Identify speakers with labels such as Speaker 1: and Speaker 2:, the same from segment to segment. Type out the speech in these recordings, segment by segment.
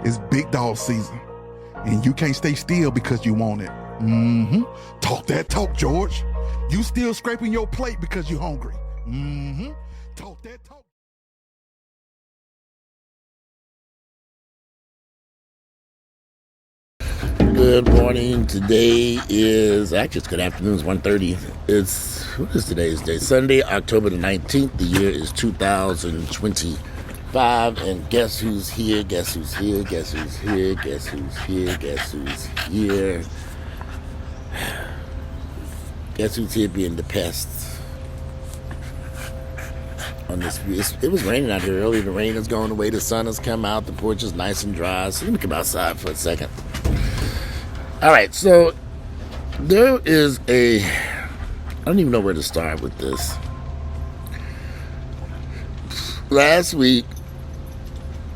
Speaker 1: It's big dog season, and you can't stay still because you want it. Talk that talk, George. You still scraping your plate because you're hungry. Talk that talk.
Speaker 2: Good morning. Today is, actually it's good afternoon, it's 1:30. What is today's day? Sunday, October the 19th. The year is 2025. And guess who's here? Guess who's here? Guess who's here? Guess who's here? Guess who's here? Guess who's here being the pest on this view? It was raining out here earlier. The rain is going away. The sun has come out. The porch is nice and dry. So let me come outside for a second. All right, so there is I don't even know where to start with this. Last week,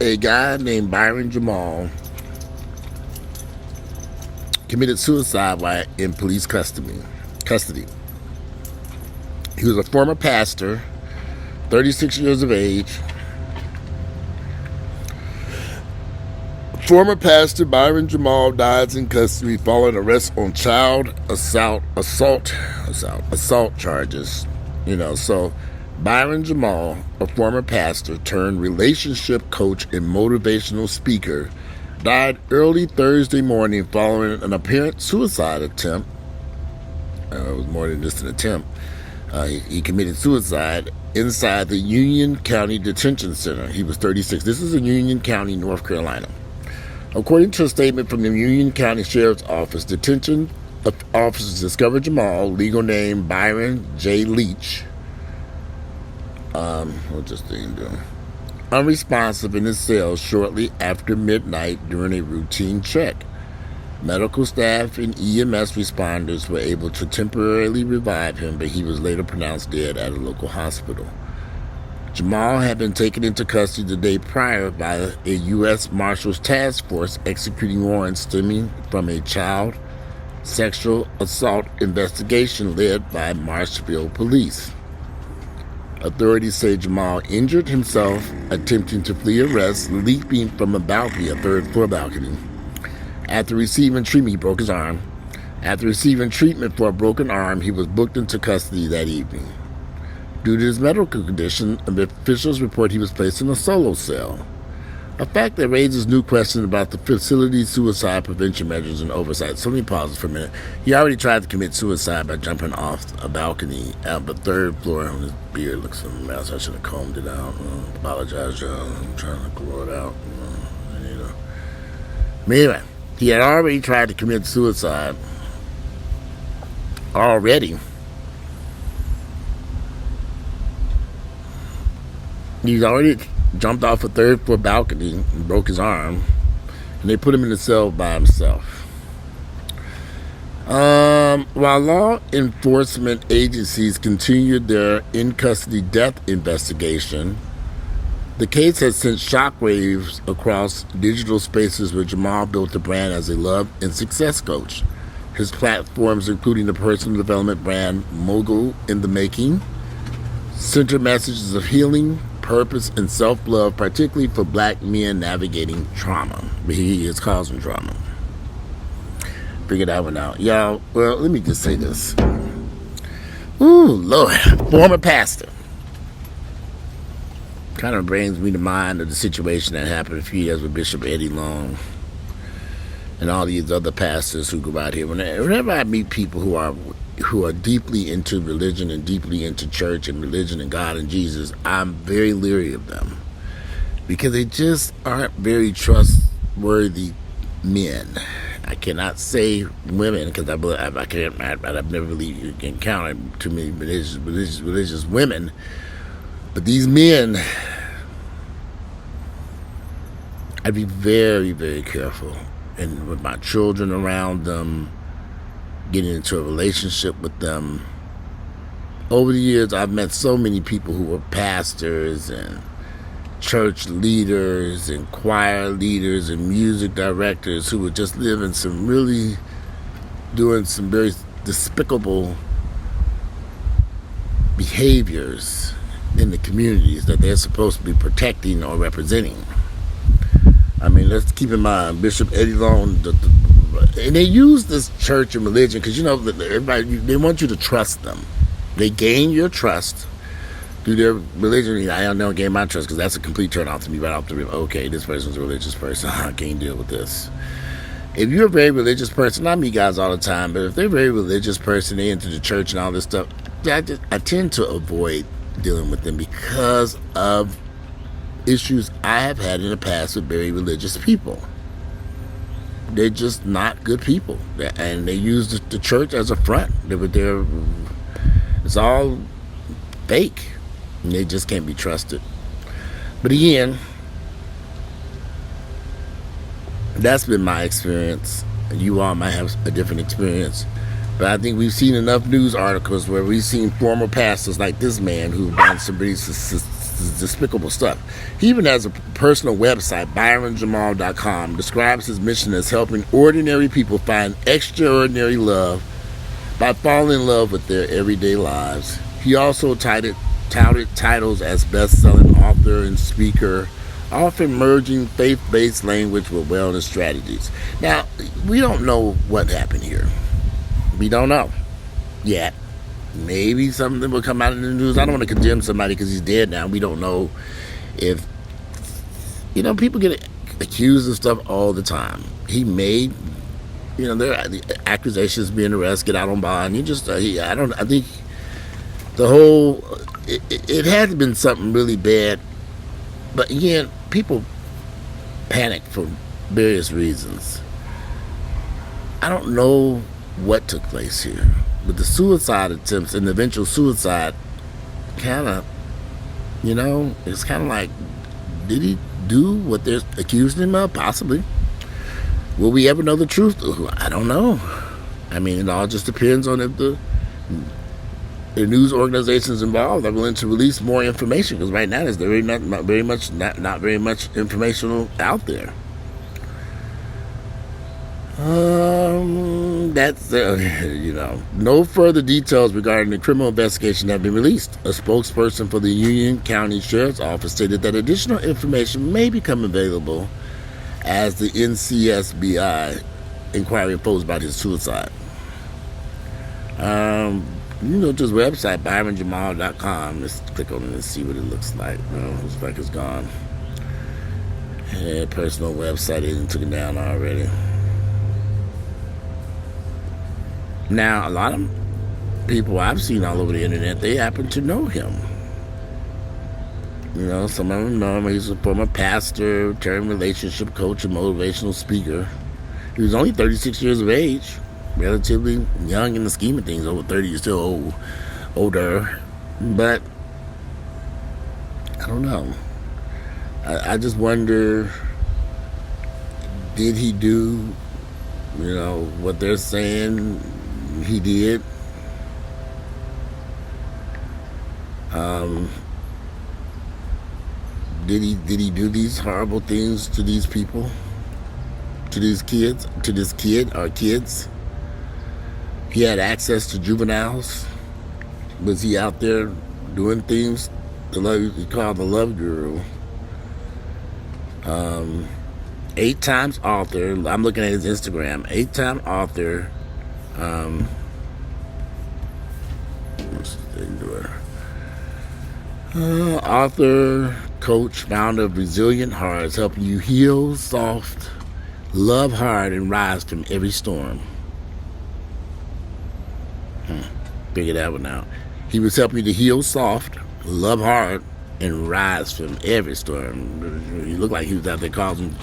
Speaker 2: a guy named Byron Jamal committed suicide while in police custody. He was a former pastor, 36 years of age. Former pastor Byron Jamal dies in custody following arrest on child assault charges. So Byron Jamal, a former pastor turned relationship coach and motivational speaker, died early Thursday morning following an apparent suicide attempt. It was more than just an attempt. He committed suicide inside the Union County Detention Center. He was 36. This is in Union County, North Carolina. According to a statement from the Union County Sheriff's Office, detention officers discovered Jamal, legal name Byron J. Leach, what's this thing doing? Unresponsive in his cell shortly after midnight during a routine check. Medical staff and EMS responders were able to temporarily revive him, but he was later pronounced dead at a local hospital. Jamal had been taken into custody the day prior by a U.S. Marshals Task Force executing warrants stemming from a child sexual assault investigation led by Marshville Police. Authorities say Jamal injured himself attempting to flee arrest, leaping from a balcony, a third-floor balcony. After receiving treatment, he broke his arm. After receiving treatment for a broken arm, he was booked into custody that evening. Due to his medical condition, officials report he was placed in a solo cell, a fact that raises new questions about the facility's suicide prevention measures and oversight. So let me pause for a minute. He already tried to commit suicide by jumping off a balcony at the third floor. His beard looks a mess. I should have combed it out. Apologize, y'all. I'm trying to grow it out. But anyway, he had already tried to commit suicide. He's already jumped off a third-floor balcony and broke his arm, and they put him in the cell by himself. While law enforcement agencies continued their in-custody death investigation, the case has sent shockwaves across digital spaces where Jamal built a brand as a love and success coach. His platforms, including the personal development brand Mogul in the Making, center messages of healing, purpose, and self-love, particularly for black men navigating trauma. He is causing trauma. Figure that one out. Y'all, well, let me just say this. Ooh, Lord. Former pastor. Kind of brings me to mind of the situation that happened a few years with Bishop Eddie Long and all these other pastors who go out here. Whenever I meet people who are deeply into religion and deeply into church and religion and God and Jesus, I'm very leery of them because they just aren't very trustworthy men. I cannot say women because I've never really encountered too many religious women, but these men, I'd be very, very careful, and with my children around them, getting into a relationship with them. Over the years, I've met so many people who were pastors and church leaders and choir leaders and music directors who were just doing some very despicable behaviors in the communities that they're supposed to be protecting or representing. I mean, let's keep in mind Bishop Eddie Long, and they use this church and religion because, you know, everybody, they want you to trust them. They gain your trust through their religion. I don't gain my trust because that's a complete turn off to me right off the rip. Okay, this person's a religious person. I can't deal with this. If you're a very religious person, not me guys all the time, but if they're a very religious person, they into the church and all this stuff, I tend to avoid dealing with them because of issues I have had in the past with very religious people. They're just not good people, and they use the church as a front. It's all fake, and they just can't be trusted. But again, that's been my experience. You all might have a different experience, but I think we've seen enough news articles where we've seen former pastors like this man who've done some pretty despicable stuff. He even has a personal website, byronjamal.com, describes his mission as helping ordinary people find extraordinary love by falling in love with their everyday lives. He also touted titles as best-selling author and speaker, often merging faith-based language with wellness strategies. Now, we don't know what happened here. We don't know yet. Maybe something will come out in the news. I don't want to condemn somebody because he's dead now. We don't know if, you know, people get accused of stuff all the time. He made, you know, there are the accusations, being arrested, get out on bond. I think the whole, it had to have been something really bad. But again, people panic for various reasons. I don't know what took place here. But the suicide attempts and the eventual suicide kind of, you know, it's kind of like, did he do what they're accusing him of? Possibly. Will we ever know the truth? I don't know. I mean, it all just depends on if the news organizations involved are willing to release more information, because right now there's not very much information out there. That's you know, no further details regarding the criminal investigation have been released. A spokesperson for the Union County Sheriff's Office stated that additional information may become available as the NCSBI inquiry unfolds about his suicide. You can go to his website, byronjamal.com. Let's click on it and see what it looks like. No, it looks like it's gone. Yeah, personal website, they took it down already. Now, a lot of people I've seen all over the internet, they happen to know him. You know, some of them know him. He's a former pastor, turned relationship coach, and motivational speaker. He was only 36 years of age, relatively young in the scheme of things. Over 30, you're still older. But, I don't know. I just wonder, did he do, you know, what they're saying he did? Did he do these horrible things to these people, to these kids, to this kid or kids? He had access to juveniles. Was he out there doing things? He called the love guru. 8 times author. I'm looking at his Instagram. 8-time author. Author, coach, founder of Resilient Hearts, helping you heal soft, love hard, and rise from every storm. Figure that one out. He was helping you to heal soft, love hard, and rise from every storm. He looked like he was out there causing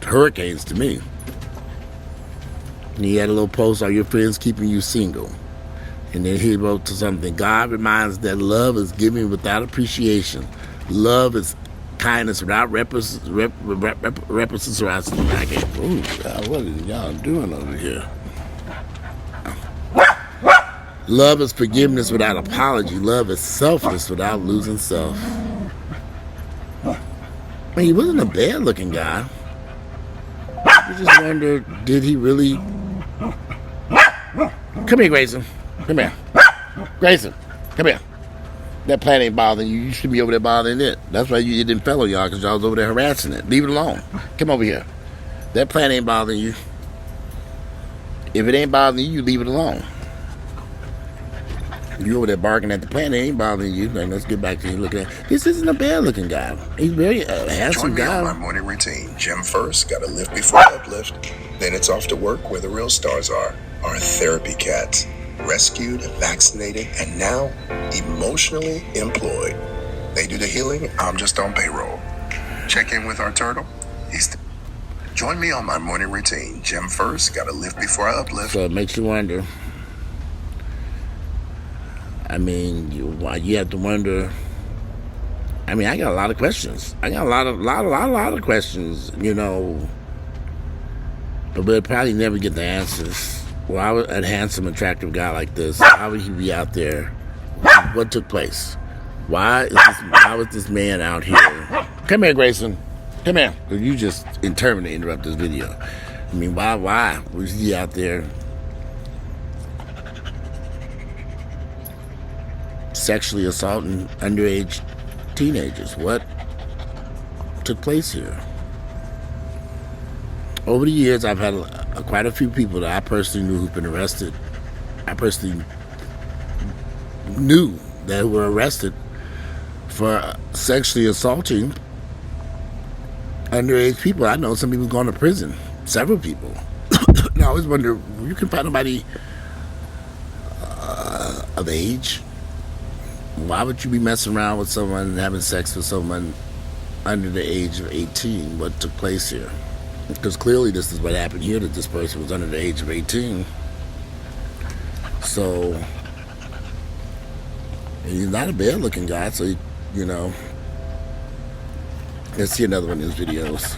Speaker 2: hurricanes to me. And he had a little post, "Are your friends keeping you single?" And then he wrote to something, "God reminds that love is giving without appreciation. Love is kindness without represents." What are y'all doing over here? Love is forgiveness without apology. Love is selfless without losing self. I mean, he wasn't a bad-looking guy. You just wonder, did he really... Come here, Grayson. Come here. Grayson, come here. That plant ain't bothering you. You should be over there bothering it. That's why you didn't fellow y'all, because y'all was over there harassing it. Leave it alone. Come over here. That plant ain't bothering you. If it ain't bothering you, leave it alone. You over there barking at the plant, it ain't bothering you. Then let's get back to you looking at. This isn't a bad looking guy. He's very handsome guy.
Speaker 3: Join me on my morning routine. Gym first, gotta lift before I uplift. Then it's off to work where the real stars are. Our therapy cats. Rescued, vaccinated, and now emotionally employed. They do the healing, I'm just on payroll. Check in with our turtle. Join me on my morning routine. Gym first, gotta lift before I uplift.
Speaker 2: So it makes you wonder. I mean, you have to wonder. I mean, I got a lot of questions. I got a lot of questions, you know. But we'll probably never get the answers. Well, a handsome, attractive guy like this, how would he be out there? What took place? Why is this man out here? Come here, Grayson. Come here. You just interminably interrupt this video. I mean, why was he out there sexually assaulting underage teenagers? What took place here? Over the years, I've had quite a few people that I personally knew who've been arrested. I personally knew that were arrested for sexually assaulting underage people. I know some people gone to prison. Several people. And I always wonder, you can find nobody of age. Why would you be messing around with someone and having sex with someone under the age of 18? What took place here? Because clearly this is what happened here, that this person was under the age of 18. So, he's not a bad looking guy, so, you know. Let's see another one of his videos.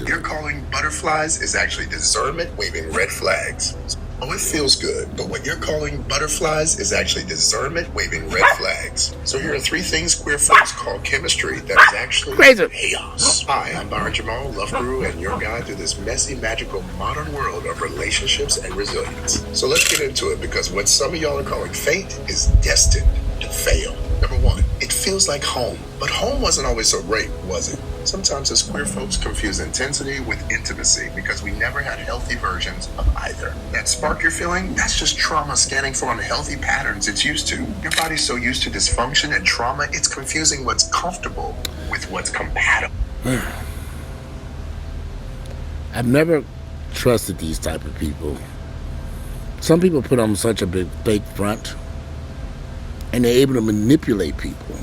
Speaker 3: You're calling butterflies is actually discernment waving red flags. Oh, it feels good, but what you're calling butterflies is actually discernment waving red flags. So here are 3 things queer folks call chemistry that is actually chaos. Hi, I'm Byron Jamal, love guru, and your guide through this messy, magical, modern world of relationships and resilience. So let's get into it, because what some of y'all are calling fate is destined to fail. Number 1, it feels like home, but home wasn't always so great, was it? Sometimes as queer folks confuse intensity with intimacy because we never had healthy versions of either. That spark you're feeling, that's just trauma scanning for unhealthy patterns it's used to. Your body's so used to dysfunction and trauma, it's confusing what's comfortable with what's compatible.
Speaker 2: I've never trusted these type of people. Some people put on such a big fake front, and they're able to manipulate people.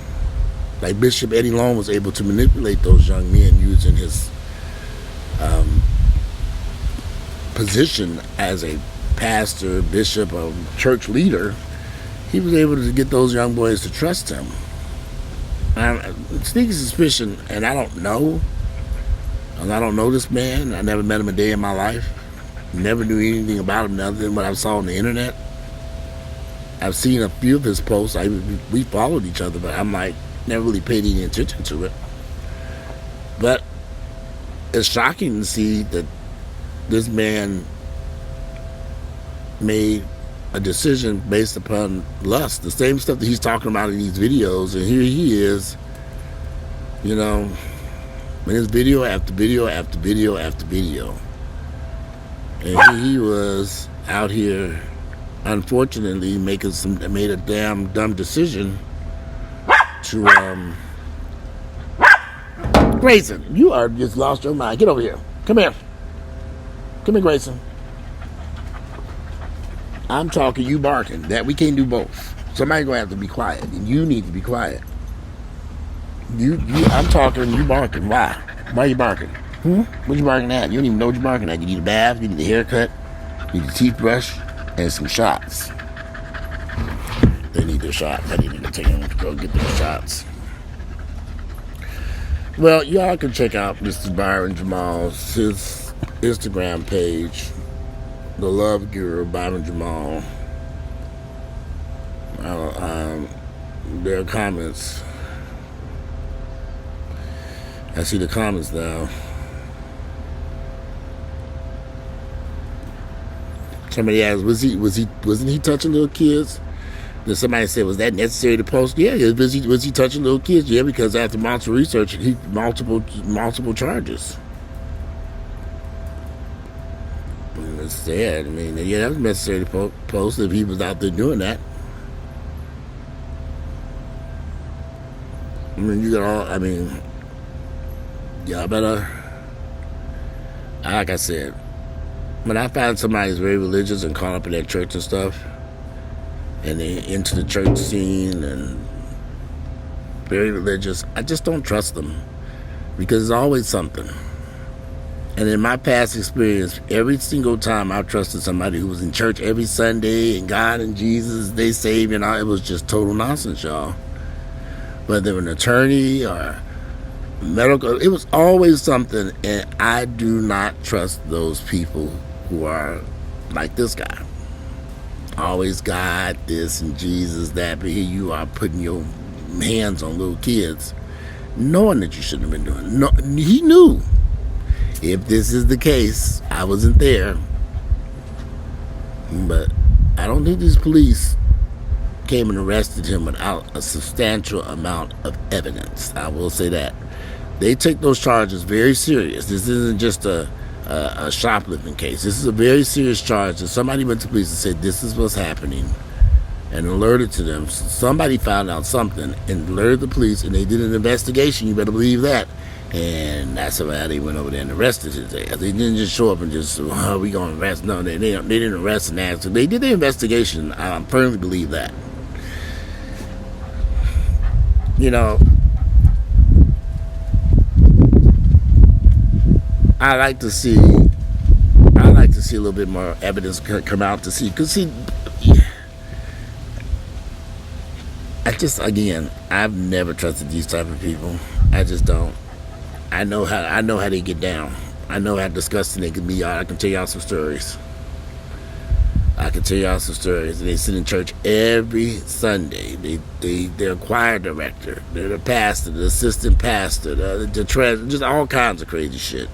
Speaker 2: Like Bishop Eddie Long was able to manipulate those young men using his position as a pastor, bishop, or church leader. He was able to get those young boys to trust him. Sneaky suspicion, and I don't know. And I don't know this man. I never met him a day in my life. Never knew anything about him other than what I saw on the internet. I've seen a few of his posts. We followed each other, but I'm like, never really paid any attention to it. But it's shocking to see that this man made a decision based upon lust. The same stuff that he's talking about in these videos, and here he is, you know, in his video after video after video after video. And here he was out here, unfortunately, made a damn dumb decision to Grayson, you are just lost your mind. Get over here. Come here, Grayson. I'm talking, you barking. That we can't do both. Somebody's gonna have to be quiet, and you need to be quiet. I'm talking, you barking. Why? Why are you barking? What you barking at? You don't even know what you're barking at. You need a bath, you need a haircut, you need a teeth brush, and some shots. They need their shots. I need to take them to go get their shots. Well, y'all can check out Mr. Byron Jamal's his Instagram page, The Love Guru Byron Jamal. There are comments. I see the comments now. Somebody asked, wasn't he touching little kids? Then somebody said, was that necessary to post? Yeah, was he touching little kids? Yeah, because after multiple research, he multiple charges. And it's sad. I mean, yeah, that was necessary to post if he was out there doing that. I mean, y'all better, like I said, when I find somebody's very religious and caught up in their church and stuff, and they're into the church scene and very religious, I just don't trust them, because there's always something. And in my past experience, every single time I've trusted somebody who was in church every Sunday and God and Jesus, they saved, and all, it was just total nonsense, y'all. Whether an attorney or medical, it was always something, and I do not trust those people who are like this guy. Always God, this, and Jesus, that, but here you are putting your hands on little kids, knowing that you shouldn't have been doing it. No, he knew. If this is the case, I wasn't there. But I don't think these police came and arrested him without a substantial amount of evidence. I will say that. They take those charges very serious. This isn't just a shoplifting case. This is a very serious charge. And somebody went to police and said, this is what's happening, and alerted to them. Somebody found out something and alerted the police, and they did an investigation. You better believe that. And that's why they went over there and arrested his ass. They didn't just show up and just, oh, we gonna arrest. No, they didn't arrest and ask. They did the investigation. I firmly believe that. You know, I like to see a little bit more evidence come out to see, because see, I've never trusted these type of people. I just don't. I know how they get down. I know how disgusting they can be. I can tell y'all some stories. They sit in church every Sunday. They're a choir director. They're the pastor, the assistant pastor, the treasurer, just all kinds of crazy shit.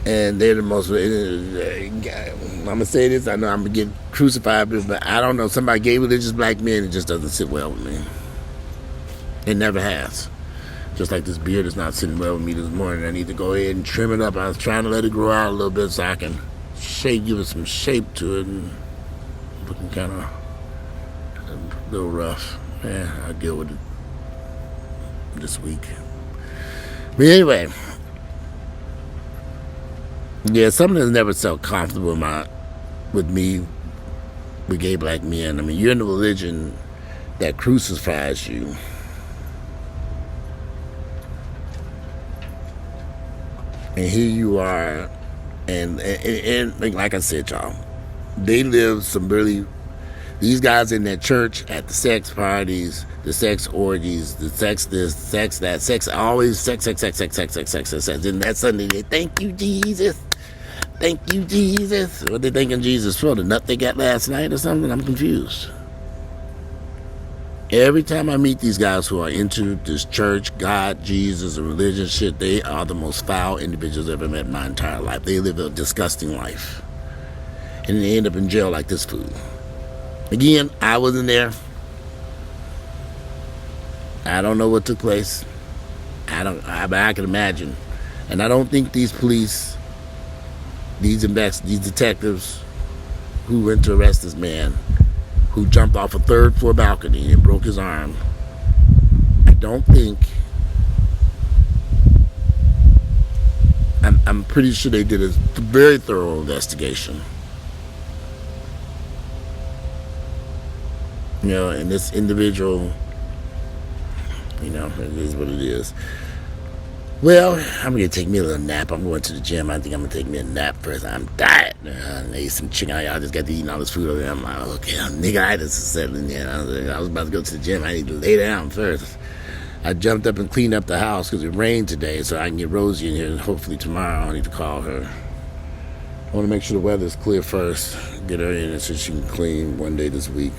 Speaker 2: And they're the most, I'm going to say this, I know I'm going to get crucified, but I don't know, somebody gay religious black men, it just doesn't sit well with me. It never has. Just like this beard is not sitting well with me this morning. I need to go ahead and trim it up. I was trying to let it grow out a little bit so I can give it some shape to it, and looking kind of a little rough. Yeah, I'll deal with it this week. But anyway, yeah, something that's never felt comfortable with me, with gay black men. I mean, you're in a religion that crucifies you. And here you are, and like I said, y'all, they live some really, these guys in that church, at the sex parties, the sex orgies, the sex this, sex that, sex, always sex. And that Sunday, they thank you, Jesus. Thank you, Jesus. What they thanking Jesus for? The nut they got last night or something? I'm confused. Every time I meet these guys who are into this church, God, Jesus, and religion shit, they are the most foul individuals I've ever met in my entire life. They live a disgusting life. And they end up in jail like this fool. Again, I wasn't there. I don't know what took place. But I can imagine. And I don't think these police, these detectives who went to arrest this man, who jumped off a third-floor balcony and broke his arm, I don't think, I'm pretty sure they did a very thorough investigation. You know, and this individual, you know, it is what it is. Well, I'm going to take me a little nap. I'm going to the gym. I think I'm going to take me a nap first. I'm tired. I ate some chicken. I just got to eat all this food over there. I'm like, okay, niggeritis is settling in. I was about to go to the gym. I need to lay down first. I jumped up and cleaned up the house because it rained today, so I can get Rosie in here. Hopefully tomorrow I need to call her. I want to make sure the weather's clear first. Get her in so she can clean one day this week.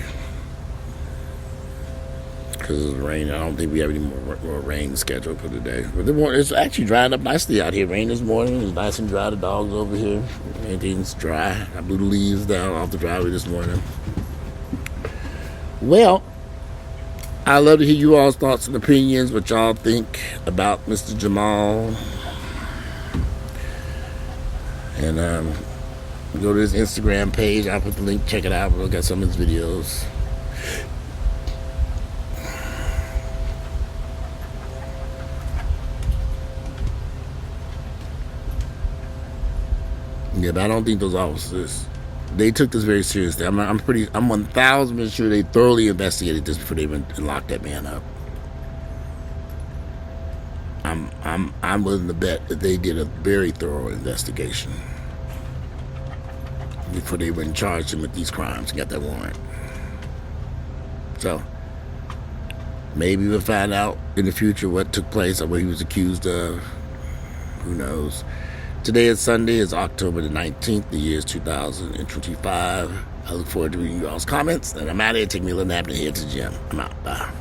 Speaker 2: Because it's raining. I don't think we have any more rain scheduled for today. But it's actually drying up nicely out here. Rain this morning. It's nice and dry. The dog's over here. Everything's dry. I blew the leaves down off the driveway this morning. Well, I'd love to hear you all's thoughts and opinions, what y'all think about Mr. Jamal. And go to his Instagram page. I'll put the link. Check it out. We'll get some of his videos. Yeah, but I don't think those officers, they took this very seriously. I'm 1,000% sure they thoroughly investigated this before they went and locked that man up. I'm willing to bet that they did a very thorough investigation before they went and charged him with these crimes and got that warrant. So maybe we'll find out in the future what took place or what he was accused of. Who knows? Today is Sunday. It's October the 19th. The year is 2025. I look forward to reading you all's comments. And I'm out of here. Take me a little nap and head to the gym. I'm out. Bye.